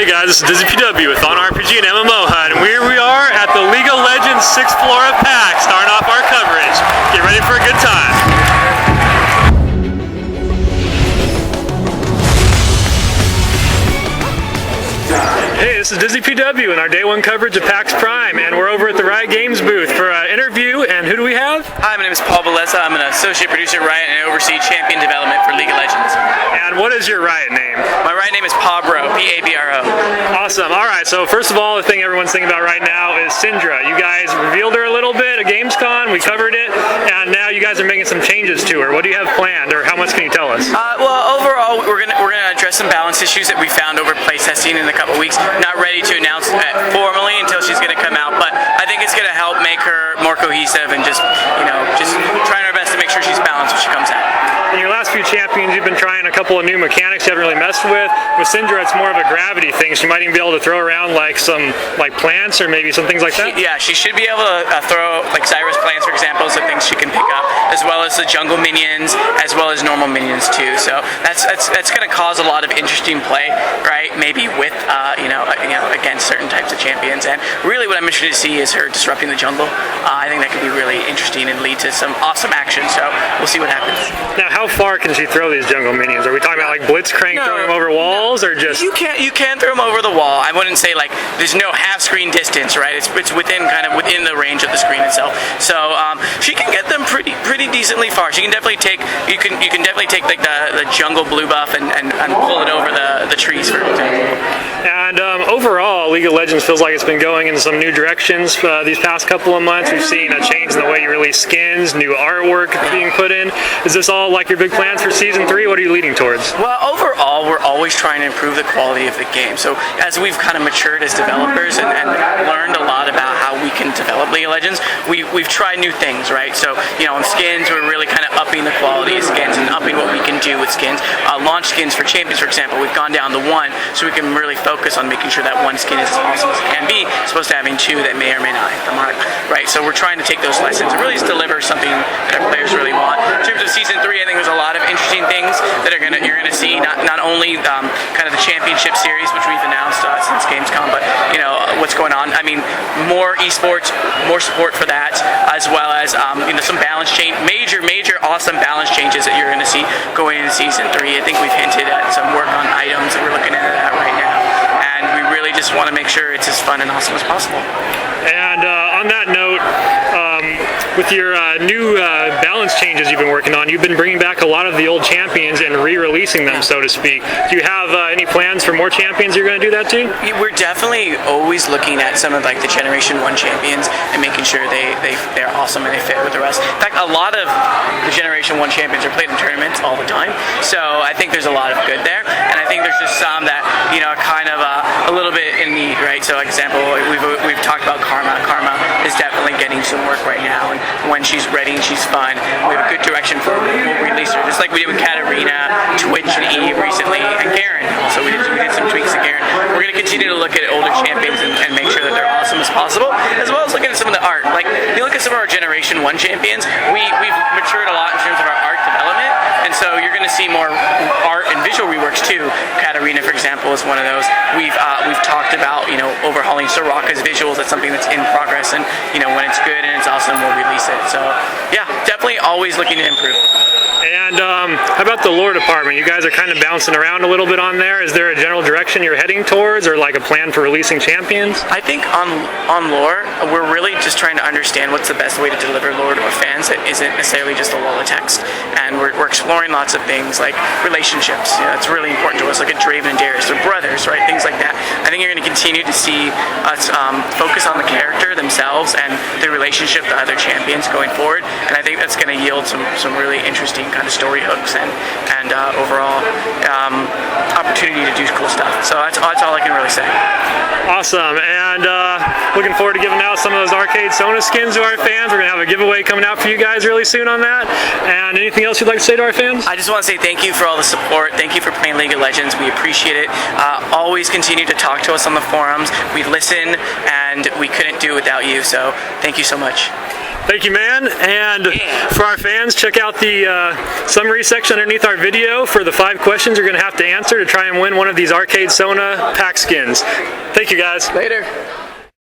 guys, this is DizzyPW with OnRPG and MMOHut, and here we are at the League of Legends 6th floor of PAX, starting off our coverage. Get ready for a good time. Hey, this is DizzyPW and our day one coverage of PAX Prime, and we're over at the Riot Games booth for an interview, and who do we have? Hi, my name is Paul Baleza. I'm an associate producer at Riot and I oversee champion development for League of Legends. And what is your Riot name? My Riot name is Pabro, P-A-B-R-O. Awesome. All right, so first of all, the thing everyone's thinking about right now is Syndra. You guys revealed her a little bit at Gamescom, we covered it, and now you guys are making some changes to her. What do you have planned, or how much can you tell us? Well, overall, we're gonna address some balance issues that we found over playtesting in a couple weeks. Not ready to announce formally until she's gonna come out, but I think it's gonna help make her more cohesive and just trying our best to make sure she's balanced when she comes out. In your last few champions, you've been trying a couple of new mechanics you haven't really messed with. With Syndra, it's more of a gravity thing. She might even be able to throw around like some plants or maybe some things like that. She should be able to throw like Cyrus plants, for example, so things she can pick up, as well as the jungle minions, as well as normal minions too. So that's going to cause a lot of interesting play, right? Maybe with against certain types of champions. And really, what I'm interested to see is her disrupting the jungle. I think that could be really interesting and lead to some awesome action. So we'll see what happens. Now, how far can she throw these jungle minions? Are we talking about like Blitzcrank throwing them over walls, or just you can throw them over the wall? I wouldn't say like there's no half screen distance, right? It's within within the range of the screen itself. So she can get them pretty decently far. She can definitely take you can definitely take like the jungle blue buff and pull it over the trees, for example. And overall, League of Legends feels like it's been going in some new directions these past couple of months. We've seen a change in the way you release skins, new artwork being put in. Is this all like your big plans for Season 3? What are you leading towards? Well, overall, we're always trying to improve the quality of the game. So as we've kind of matured as developers and learned a lot about how we can develop League of Legends, we've tried new things, right? So, on skins, we're really kind of upping the quality of skins and upping what we can do with skins. Launch skins for champions, for example, we've gone down to one, so we can really focus on making sure that one skin is as awesome as it can be, as opposed to having two that may or may not hit the mark, right? So we're trying to take those lessons and really just deliver something that our players really want. In terms of Season 3, I think there's a lot of interesting things that you're gonna see. Not only kind of the championship series, which we've announced since Gamescom, but what's going on. I mean, more esports, more support for that, as well as some balance change, major awesome balance changes that you're gonna see going into Season 3. I think we've hinted at some work on items, and we're looking into that right now. And we really just want to make sure it's as fun and awesome as possible. And on that note, with your new balance changes you've been working on, you've been bringing back a lot of the old champions and re-releasing them, so to speak. Do you have any plans for more champions you're going to do that to? We're definitely always looking at some of like the Generation 1 champions and making sure they're awesome and they fit with the rest. In fact, a lot of the Generation 1 champions are played in tournaments all the time, so I think there's a lot of good there. And I think there's just some that are kind of a little bit in need, right? So, like example, we've talked about Karma. Karma is definitely getting some work right now, and when she's ready and she's fun, we have a good direction for her. We'll release her, just like we did with Katarina, Twitch, and Eve recently, and Garen. Also, we did some tweaks to Garen. We're going to continue to look at older champions and make sure that they're awesome as possible, as well as looking at some of the art. Like, if you look at some of our Generation 1 champions, we've matured a lot in terms of our art development, and so you're going to see more art and visual reworks too. Katarina, for example, is one of those. We've talked about overhauling Soraka's visuals. That's something that's in progress, and when it's good and it's awesome, we'll release it. So yeah, definitely always looking to improve. And how about the lore department? You guys are kind of bouncing around a little bit on there. Is there a general direction you're heading towards, or like a plan for releasing champions? I think on lore, we're really just trying to understand what's the best way to deliver lore to our fans that isn't necessarily just a wall of text. And we're exploring lots of things like relationships. It's really important to us. Look at Draven and Darius, they're brothers, right? Things like that. I think you're going to continue to see us focus on the character themselves and their relationship to other champions going forward. And I think that's going to yield some really interesting kind of story hooks and overall opportunity to do cool stuff. So that's all I can really say. Awesome, and looking forward to giving out some of those arcade Sona skins to our fans. We're going to have a giveaway coming out for you guys really soon on that. And anything else you'd like to say to our fans? I just want to say thank you for all the support. Thank you for playing League of Legends. We appreciate it. Always continue to talk to us on the forums. We listen, and we couldn't do it without you, so thank you so much. Thank you, man. And for our fans, check out the summary section underneath our video for the 5 questions you're going to have to answer to try and win one of these Arcade Sona pack skins. Thank you, guys. Later.